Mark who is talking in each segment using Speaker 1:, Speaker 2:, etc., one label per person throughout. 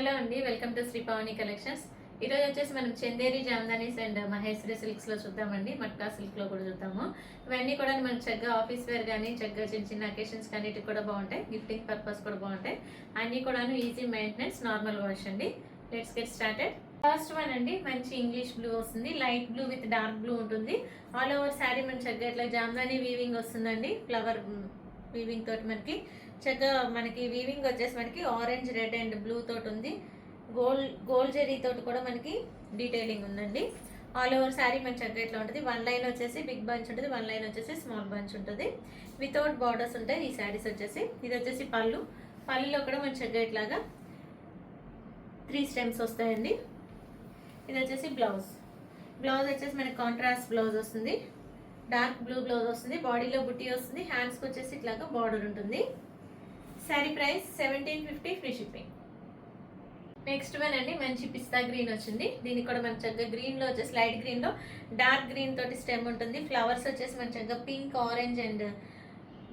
Speaker 1: Hello అండి, welcome to Shri పవని collections. ఈరోజు వచ్చేసి మనం చందేరి జామ్దానీస్ అండ్ మహేశ్వరి సిల్క్స్లో చూద్దామండి. మట్కా సిల్క్లో కూడా చూద్దాము. ఇవన్నీ కూడా మనకు చక్కగా ఆఫీస్ వేర్ కానీ చక్కగా చిన్న చిన్న అకేషన్స్ కానీ ఇటు కూడా బాగుంటాయి. గిఫ్టింగ్ పర్పస్ కూడా బాగుంటాయి. అన్నీ కూడాను ఈజీ మెయింటెనెన్స్, నార్మల్ వాష్ అండి. Let's get started. First one అండి, మంచి ఇంగ్లీష్ బ్లూ వస్తుంది. Light blue with dark blue ఉంటుంది. ఆల్ ఓవర్ శారీ మన చక్కగా ఇట్లా జామ్దానీ వీవింగ్ వస్తుందండి. ఫ్లవర్ వీవింగ్ తోటి చక్కగా మనకి వీవింగ్ వచ్చేసి మనకి ఆరెంజ్, రెడ్ అండ్ బ్లూ తోటి ఉంది. గోల్డ్ జెరీ తోటి కూడా మనకి డీటెయిలింగ్ ఉందండి. ఆల్ ఓవర్ శారీ మన చక్కగా ఇట్లా ఉంటుంది. వన్ లైన్ వచ్చేసి బిగ్ బంచ్ ఉంటుంది, వన్ లైన్ వచ్చేసి స్మాల్ బంచ్ ఉంటుంది. వితౌట్ బార్డర్స్ ఉంటాయి ఈ శారీస్ వచ్చేసి. ఇది వచ్చేసి పళ్ళులో కూడా మన చక్కగా ఇట్లాగా 3 స్టెమ్స్ వస్తాయండి. ఇది వచ్చేసి బ్లౌజ్ వచ్చేసి మనకి కాంట్రాస్ట్ బ్లౌజ్ వస్తుంది. డార్క్ బ్లూ బ్లౌజ్ వస్తుంది. బాడీలో బుట్టి వస్తుంది. హ్యాండ్స్కి వచ్చేసి ఇట్లాగా బార్డర్ ఉంటుంది. Sari price 1750 free shipping. Next one అండి, మంచి పిస్తా గ్రీన్ వచ్చింది. దీనికి కూడా మన చక్కగా గ్రీన్లో వచ్చేసి లైట్ గ్రీన్లో డార్క్ గ్రీన్ తోటి స్టెమ్ ఉంటుంది. ఫ్లవర్స్ వచ్చేసి మన చక్కగా pink, orange and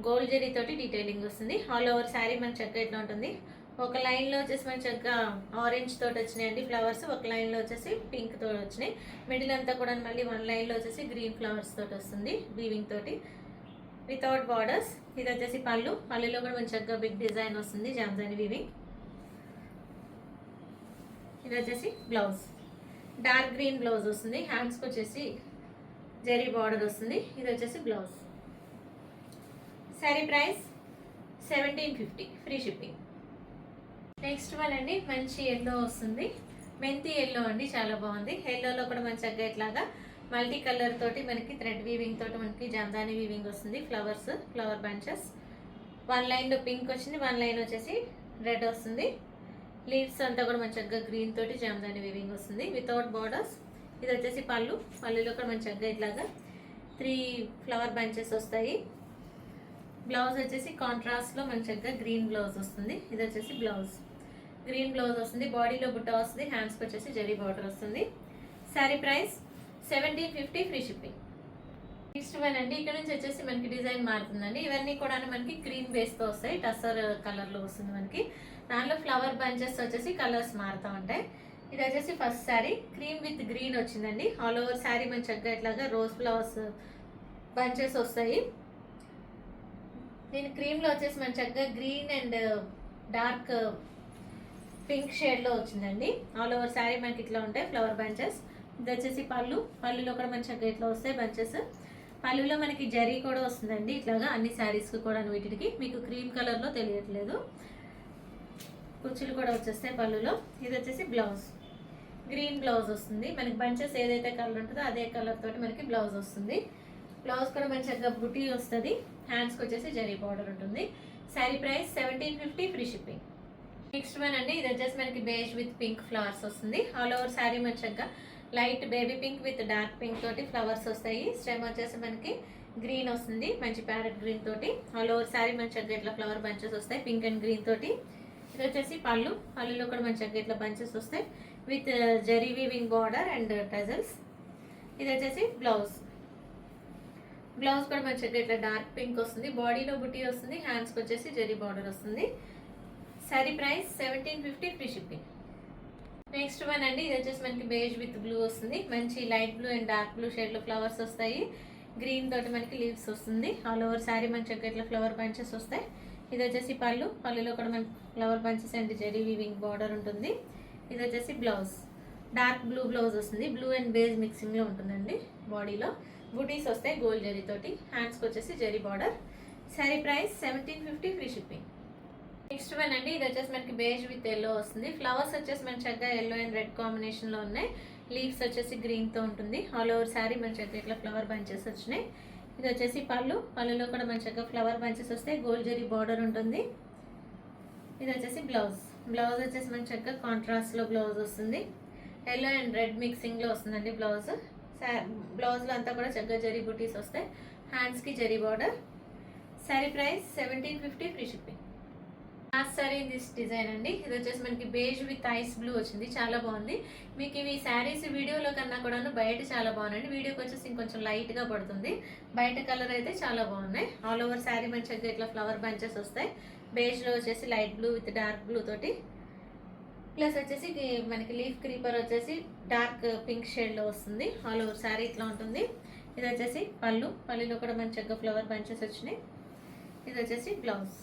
Speaker 1: gold zari తోటి డీటెయిలింగ్ వస్తుంది. ఆల్ ఓవర్ శారీ మన చక్కగా ఇట్లా ఉంటుంది. ఒక లైన్లో వచ్చేసి మన చక్కగా ఆరెంజ్ తోటి వచ్చినాయండి ఫ్లవర్స్. ఒక లైన్లో వచ్చేసి పింక్ తోటి వచ్చినాయి. మిడిల్ అంతా కూడా మళ్ళీ వన్ లైన్లో వచ్చేసి గ్రీన్ ఫ్లవర్స్ తోటి వస్తుంది వీవింగ్ తోటి, వితౌట్ బార్డర్స్. ఇది వచ్చేసి పళ్ళులో కూడా మన చక్కగా బిగ్ డిజైన్ వస్తుంది, జామ్దాని వీవింగ్. ఇది వచ్చేసి బ్లౌజ్, డార్క్ గ్రీన్ బ్లౌజ్ వస్తుంది. హ్యాండ్స్కి వచ్చేసి జెరీ బార్డర్ వస్తుంది. ఇది వచ్చేసి blouse. Sari price 1750 free shipping. Next one అండి, మంచి ఎల్లో వస్తుంది. మెంతి ఎల్లో అండి, చాలా బాగుంది. ఎల్లోలో కూడా మన చక్కగా ఇట్లాగా మల్టీ కలర్ తోటి మనకి థ్రెడ్ వీవింగ్ తోటి మనకి జామ్దాని వీవింగ్ వస్తుంది. Flower bunches. వన్ లైన్లో పింక్ వచ్చింది, వన్ లైన్ వచ్చేసి రెడ్ వస్తుంది. లీవ్స్ అంతా కూడా మన చక్కగా గ్రీన్ తోటి జామ్దాని వీవింగ్ వస్తుంది, వితౌట్ బార్డర్స్. ఇది వచ్చేసి పళ్ళులో కూడా మన చక్కగా ఇట్లాగా 3 ఫ్లవర్ బంచెస్ వస్తాయి. బ్లౌజ్ వచ్చేసి కాంట్రాస్ట్లో మన చక్కగా గ్రీన్ బ్లౌజ్ వస్తుంది. ఇది వచ్చేసి బ్లౌజ్, గ్రీన్ బ్లౌజ్ వస్తుంది. బాడీలో బుట్ట వస్తుంది. హ్యాండ్స్కి వచ్చేసి జరీ బార్డర్ వస్తుంది. Sari price 1750 free shipping. Next one అండి, ఇక్కడ నుంచి వచ్చేసి మనకి డిజైన్ మారుతుందండి. ఇవన్నీ కూడా మనకి క్రీమ్ బేస్తో వస్తాయి. టసర్ కలర్లో వస్తుంది మనకి. దానిలో ఫ్లవర్ బంచెస్ వచ్చేసి కలర్స్ మారుతూ ఉంటాయి. ఇది వచ్చేసి first sari cream with green వచ్చిందండి. ఆల్ ఓవర్ శారీ మన చక్కగా ఇట్లాగా రోజ్ ఫ్లవర్స్ బంచెస్ వస్తాయి. దీని క్రీమ్లో వచ్చేసి మన చక్కగా గ్రీన్ అండ్ డార్క్ పింక్ షేడ్లో వచ్చిందండి. ఆల్ ఓవర్ శారీ మనకి ఇట్లా ఉంటాయి ఫ్లవర్ బంచెస్. ఇది వచ్చేసి పళ్ళులో కూడా మన చక్కగా ఇట్లా వస్తాయి బంచెస్. పళ్ళులో మనకి జరీ కూడా వస్తుందండి ఇట్లాగా అన్ని శారీస్కి కూడా. వీటికి మీకు క్రీమ్ కలర్లో తెలియట్లేదు. కుచ్చులు కూడా వచ్చేస్తాయి పళ్ళులో. ఇది వచ్చేసి బ్లౌజ్, గ్రీన్ బ్లౌజ్ వస్తుంది. మనకి బంచెస్ ఏదైతే కలర్ ఉంటుందో అదే కలర్ తోటి మనకి బ్లౌజ్ వస్తుంది. బ్లౌజ్ కూడా మన చక్కగా బుటీ వస్తుంది. హ్యాండ్స్కి వచ్చేసి జరీ బార్డర్ ఉంటుంది. Sari price 1750 free shipping. Next one అండి, ఇది వచ్చేసి మనకి బేజ్ విత్ పింక్ ఫ్లవర్స్ వస్తుంది. ఆల్ ఓవర్ శారీ మన చక్కగా light baby pink with dark pink తోటి ఫ్లవర్స్ వస్తాయి. స్టెమ్ వచ్చేసి మనకి గ్రీన్ వస్తుంది, మంచి ప్యారెట్ గ్రీన్ తోటి. ఆల్ ఓవర్ శారీ మన చక్కగా ఇట్లా ఫ్లవర్ బంచెస్ వస్తాయి పింక్ అండ్ గ్రీన్ తోటి. ఇది వచ్చేసి పళ్ళులో కూడా మన చక్కగా ఇట్లా బంచెస్ వస్తాయి with zari weaving border and tassels. ఇది వచ్చేసి బ్లౌజ్ కూడా మన చక్కగా ఇట్లా డార్క్ పింక్ వస్తుంది. బాడీలో బుట్టి వస్తుంది. హ్యాండ్స్కి వచ్చేసి జరీ బార్డర్ వస్తుంది. Sari price 1750 free shipping. Next one అండి, ఇది వచ్చేసి మనకి బేజ్ విత్ బ్లూ వస్తుంది. మంచి light blue and dark blue షేడ్లో ఫ్లవర్స్ వస్తాయి. గ్రీన్ తోటి మనకి లీవ్స్ వస్తుంది. ఆల్ ఓవర్ శారీ మన చక్కగా ఇట్లా ఫ్లవర్ బంచెస్ వస్తాయి. ఇది వచ్చేసి పళ్ళులో కూడా మనకి flower bunches and zari weaving border ఉంటుంది. ఇది వచ్చేసి బ్లౌజ్, డార్క్ బ్లూ బ్లౌజ్ వస్తుంది. బ్లూ అండ్ బేజ్ మిక్సింగ్లో ఉంటుందండి. బాడీలో బూటీస్ వస్తాయి గోల్డ్ జరీ తోటి. హ్యాండ్స్కి వచ్చేసి zari border. Sari price 1750 free shipping. Next one అండి, ఇది వచ్చేసి మనకి బేజ్ విత్ ఎల్లో వస్తుంది. ఫ్లవర్స్ వచ్చేసి మన చక్కగా ఎల్లో అండ్ రెడ్ కాంబినేషన్లో ఉన్నాయి. లీవ్స్ వచ్చేసి గ్రీన్తో ఉంటుంది. ఆల్ ఓవర్ శారీ మన చక్కగా ఇట్లా ఫ్లవర్ బంచెస్ వచ్చినాయి. ఇది వచ్చేసి పళ్ళులో కూడా మన చక్కగా ఫ్లవర్ బంచెస్ వస్తాయి. గోల్డ్ జరీ బార్డర్ ఉంటుంది. ఇది వచ్చేసి బ్లౌజ్ వచ్చేసి మన చక్కగా కాంట్రాస్ట్లో బ్లౌజ్ వస్తుంది. ఎల్లో అండ్ రెడ్ మిక్సింగ్లో వస్తుందండి బ్లౌజ్లో అంతా కూడా చక్కగా జరీ బూటీస్ వస్తాయి. హ్యాండ్స్కి zari border. Sari price 1750 free shipping. Last sorry this design అండి. ఇది వచ్చేసి మనకి బేజ్ విత్ ఐస్ బ్లూ వచ్చింది, చాలా బాగుంది. మీకు ఇవి శారీస్ వీడియోలో కన్నా కూడాను బయట చాలా బాగున్నాయండి. వీడియోకి వచ్చేసి ఇంకొంచెం లైట్గా పడుతుంది. బయట కలర్ అయితే చాలా బాగున్నాయి. ఆల్ ఓవర్ శారీ మంచిగా ఇట్లా ఫ్లవర్ బంచెస్ వస్తాయి. బేజ్లో వచ్చేసి light blue with dark blue తోటి ప్లస్ వచ్చేసి మనకి లీఫ్ క్రీపర్ వచ్చేసి డార్క్ పింక్ షేడ్లో వస్తుంది. ఆల్ ఓవర్ శారీ ఇట్లా ఉంటుంది. ఇది వచ్చేసి పళ్ళులో కూడా మంచి చక్కగా ఫ్లవర్ బంచెస్ వచ్చినాయి. ఇది వచ్చేసి బ్లౌజ్,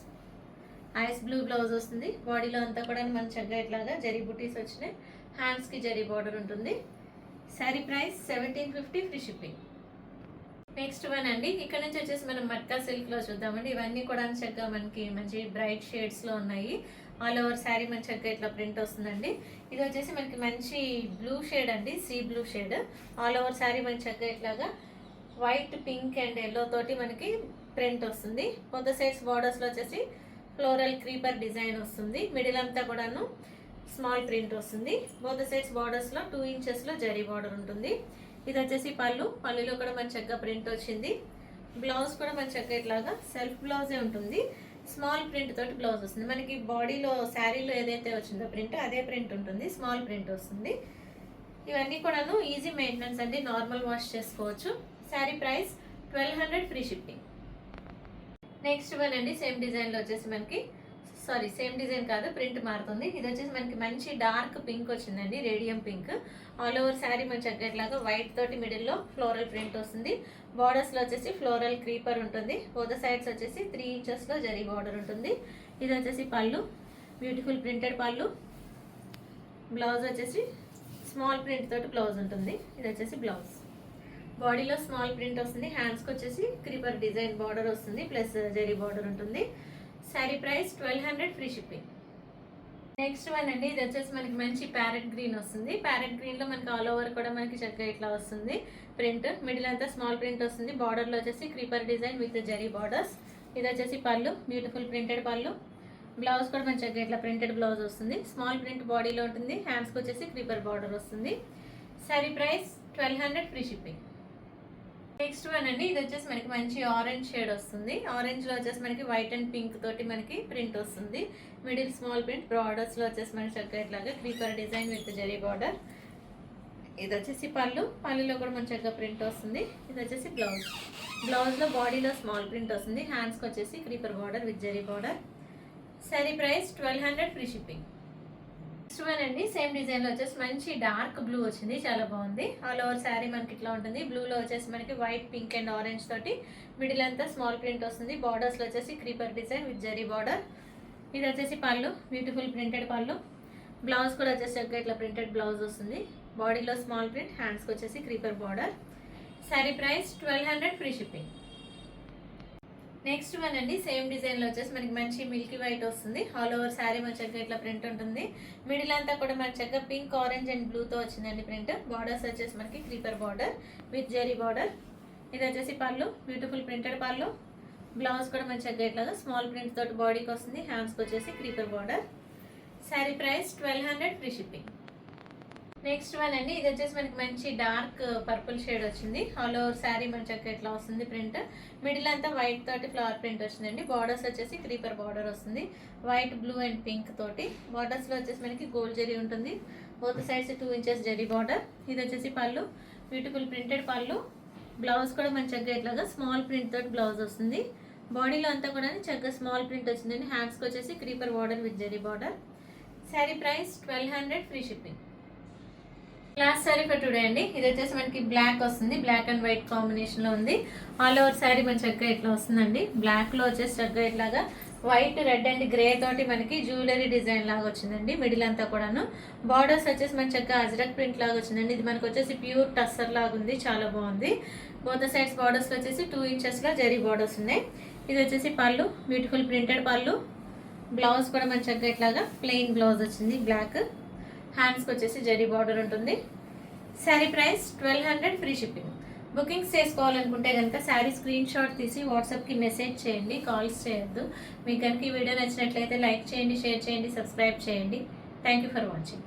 Speaker 1: ఐస్ బ్లూ బ్లౌజ్ వస్తుంది. బాడీలో అంతా కూడా మంచి చక్కగా ఇట్లాగా జరీ బుటీస్ వచ్చినాయి. హ్యాండ్స్కి జరీ బార్డర్ ఉంటుంది. Sari price 1750 free shipping. Next one అండి, ఇక్కడ నుంచి వచ్చేసి మనం మట్కా సిల్క్లో చూద్దామండి. ఇవన్నీ కూడా చక్కగా మనకి మంచి బ్రైట్ షేడ్స్లో ఉన్నాయి. ఆల్ ఓవర్ శారీ మంచి చక్కగా ఇట్లా ప్రింట్ వస్తుందండి. ఇది వచ్చేసి మనకి మంచి బ్లూ షేడ్ అండి, sea blue shade. All over sari మంచి చక్కగా ఇట్లాగా వైట్, పింక్ అండ్ ఎల్లో తోటి మనకి ప్రింట్ వస్తుంది. కొత్త సైడ్స్ బార్డర్స్లో వచ్చేసి ఫ్లోరల్ క్రీపర్ డిజైన్ వస్తుంది. మిడిల్ అంతా కూడాను స్మాల్ ప్రింట్ వస్తుంది. బోత్ సైడ్స్ బార్డర్స్లో 2 ఇంచెస్లో జరీ బార్డర్ ఉంటుంది. ఇది వచ్చేసి పళ్ళులో కూడా మంచి చక్కగా ప్రింట్ వచ్చింది. బ్లౌజ్ కూడా మంచి చక్కగా ఇట్లాగా సెల్ఫ్ బ్లౌజే ఉంటుంది. స్మాల్ ప్రింట్ తోటి బ్లౌజ్ వస్తుంది. మనకి బాడీలో శారీలో ఏదైతే వచ్చిందో ప్రింట్ అదే ప్రింట్ ఉంటుంది, స్మాల్ ప్రింట్ వస్తుంది. ఇవన్నీ కూడాను ఈజీ మెయింటెనెన్స్ అండి, నార్మల్ వాష్ చేసుకోవచ్చు. Sari price 1200 free shipping. Next one అండి, సేమ్ డిజైన్లో వచ్చేసి మనకి సేమ్ డిజైన్ కాదు, ప్రింట్ మారుతుంది. ఇది వచ్చేసి మనకి మంచి డార్క్ పింక్ వచ్చిందండి, radium pink. All over sari మంచి చక్కట్లాగా వైట్ తోటి మిడిల్లో ఫ్లోరల్ ప్రింట్ వస్తుంది. బార్డర్స్లో వచ్చేసి ఫ్లోరల్ క్రీపర్ ఉంటుంది. బోత్ సైడ్స్ వచ్చేసి 3 ఇంచెస్లో జరీ బార్డర్ ఉంటుంది. ఇది వచ్చేసి పళ్ళు, బ్యూటిఫుల్ ప్రింటెడ్ పళ్ళు. బ్లౌజ్ వచ్చేసి స్మాల్ ప్రింట్ తోటి బ్లౌజ్ ఉంటుంది. ఇది వచ్చేసి బ్లౌజ్, బాడీలో స్మాల్ ప్రింట్ వస్తుంది. హ్యాండ్స్కి వచ్చేసి క్రీపర్ డిజైన్ బార్డర్ వస్తుంది, ప్లస్ జరీ బార్డర్ ఉంటుంది. Sari price 1200 free shipping. Next one అండి, ఇది వచ్చేసి మనకి మంచి ప్యారెట్ గ్రీన్ వస్తుంది. ప్యారెట్ గ్రీన్లో మనకి ఆల్ ఓవర్ కూడా మనకి చక్కగా ఇట్లా వస్తుంది ప్రింట్. మిడిల్ అంతా స్మాల్ ప్రింట్ వస్తుంది. బార్డర్లో వచ్చేసి creeper design with zari borders. ఇది వచ్చేసి పళ్ళు, బ్యూటిఫుల్ ప్రింటెడ్ పళ్ళు. బ్లౌజ్ కూడా మంచి చక్కగా ఇట్లా ప్రింటెడ్ బ్లౌజ్ వస్తుంది. స్మాల్ ప్రింట్ బాడీలో ఉంటుంది. హ్యాండ్స్కి వచ్చేసి క్రీపర్ బార్డర్ వస్తుంది. Sari price 1200 free shipping. Next one అండి, ఇది వచ్చేసి మనకి మంచి ఆరెంజ్ షేడ్ వస్తుంది. ఆరెంజ్లో వచ్చేసి మనకి వైట్ అండ్ పింక్ తోటి మనకి ప్రింట్ వస్తుంది. మిడిల్ స్మాల్ ప్రింట్, బార్డర్స్లో వచ్చేసి మనకి చక్కగా ఇట్లాగా creeper design with zari border. ఇది వచ్చేసి పళ్ళులో కూడా మంచి చక్కగా ప్రింట్ వస్తుంది. ఇది వచ్చేసి బ్లౌజ్లో బాడీలో స్మాల్ ప్రింట్ వస్తుంది. హ్యాండ్స్కి వచ్చేసి creeper border with zari border. Sari price 1200 free shipping. Next one అండి, సేమ్ డిజైన్లో వచ్చేసి మంచి డార్క్ బ్లూ వచ్చింది, చాలా బాగుంది. ఆల్ ఓవర్ శారీ మనకి ఇట్లా ఉంటుంది. బ్లూలో వచ్చేసి మనకి వైట్, పింక్ అండ్ ఆరెంజ్ తోటి మిడిల్ అంతా స్మాల్ ప్రింట్ వస్తుంది. బార్డర్స్లో వచ్చేసి creeper design with zari border. ఇది వచ్చేసి పళ్ళు, బ్యూటిఫుల్ ప్రింటెడ్ పళ్ళు. బ్లౌజ్ కూడా వచ్చేసి ఇట్లా ప్రింటెడ్ బ్లౌజ్ వస్తుంది. బాడీలో స్మాల్ ప్రింట్, హ్యాండ్స్కి వచ్చేసి creeper border. Sari price 1200 free shipping. Next one అండి, సేమ్ డిజైన్లో వచ్చేసి మనకి మంచి మిల్కీ వైట్ వస్తుంది. ఆల్ ఓవర్ శారీ మంచిగా ఇట్లా ప్రింట్ ఉంటుంది. మిడిల్ అంతా కూడా మంచిగా పింక్, ఆరెంజ్ అండ్ బ్లూతో వచ్చిందండి ప్రింట్. బార్డర్స్ వచ్చేసి మనకి creeper border with zari border. ఇది వచ్చేసి పళ్ళు, బ్యూటిఫుల్ ప్రింటెడ్ పళ్ళు. బ్లౌజ్ కూడా మంచిగా ఇట్లాగా స్మాల్ ప్రింట్ తోటి బాడీకి వస్తుంది. హ్యాండ్స్కి వచ్చేసి creeper border. Sari price 1200 free shipping. Next one అండి, ఇది వచ్చేసి మనకి మంచి డార్క్ పర్పుల్ షేడ్ వచ్చింది. ఆల్ ఓవర్ శారీ మంచిగా ఇట్లా వస్తుంది ప్రింట్. మిడిల్ అంతా వైట్ తోటి ఫ్లవర్ ప్రింట్ వచ్చిందండి. బార్డర్స్ వచ్చేసి క్రీపర్ బార్డర్ వస్తుంది. వైట్, బ్లూ అండ్ పింక్ తోటి. బార్డర్స్లో వచ్చేసి మనకి గోల్డ్ జరీ ఉంటుంది. Both sides 2 inches zari border. ఇది వచ్చేసి పళ్ళు, బ్యూటిఫుల్ ప్రింటెడ్ పళ్ళు. బ్లౌజ్ కూడా మంచిగా ఇట్లాగా స్మాల్ ప్రింట్ తోటి బ్లౌజ్ వస్తుంది. బాడీలో అంతా కూడా చక్కగా స్మాల్ ప్రింట్ వచ్చిందండి. హ్యాండ్స్కి వచ్చేసి creeper border with zari border. Sari price 1200 free shipping. Last sari for today అండి, ఇది వచ్చేసి మనకి బ్లాక్ వస్తుంది. బ్లాక్ అండ్ వైట్ కాంబినేషన్లో ఉంది. ఆల్ ఓవర్ శారీ మన చక్కగా ఇట్లా వస్తుందండి. బ్లాక్లో వచ్చేసి చక్కగా ఇట్లాగా వైట్, రెడ్ అండ్ గ్రే తోటి మనకి జ్యువెలరీ డిజైన్ లాగా వచ్చిందండి. మిడిల్ అంతా కూడాను బార్డర్స్ వచ్చేసి మన చక్కగా అజ్రక్ ప్రింట్ లాగా వచ్చిందండి. ఇది మనకు వచ్చేసి ప్యూర్ టస్సర్ లాగా ఉంది, చాలా బాగుంది. బోత్ సైడ్స్ బార్డర్స్ వచ్చేసి 2 ఇంచెస్లో జరీ బార్డర్స్ ఉన్నాయి. ఇది వచ్చేసి పళ్ళు, బ్యూటిఫుల్ ప్రింటెడ్ పళ్ళు. బ్లౌజ్ కూడా మన చక్కగా ఇట్లాగా ప్లెయిన్ బ్లౌజ్ వచ్చింది బ్లాక్. హ్యాండ్స్కి వచ్చేసి జరీ బార్డర్ ఉంటుంది. Sari price 1200 free shipping. Bookings చేసుకోవాలనుకుంటే కనుక శారీ స్క్రీన్ షాట్ తీసి వాట్సాప్కి మెసేజ్ చేయండి, కాల్స్ చేయొద్దు. మీకు కనుక ఈ వీడియో నచ్చినట్లయితే లైక్ చేయండి, షేర్ చేయండి, సబ్స్క్రైబ్ చేయండి. Thank you for watching.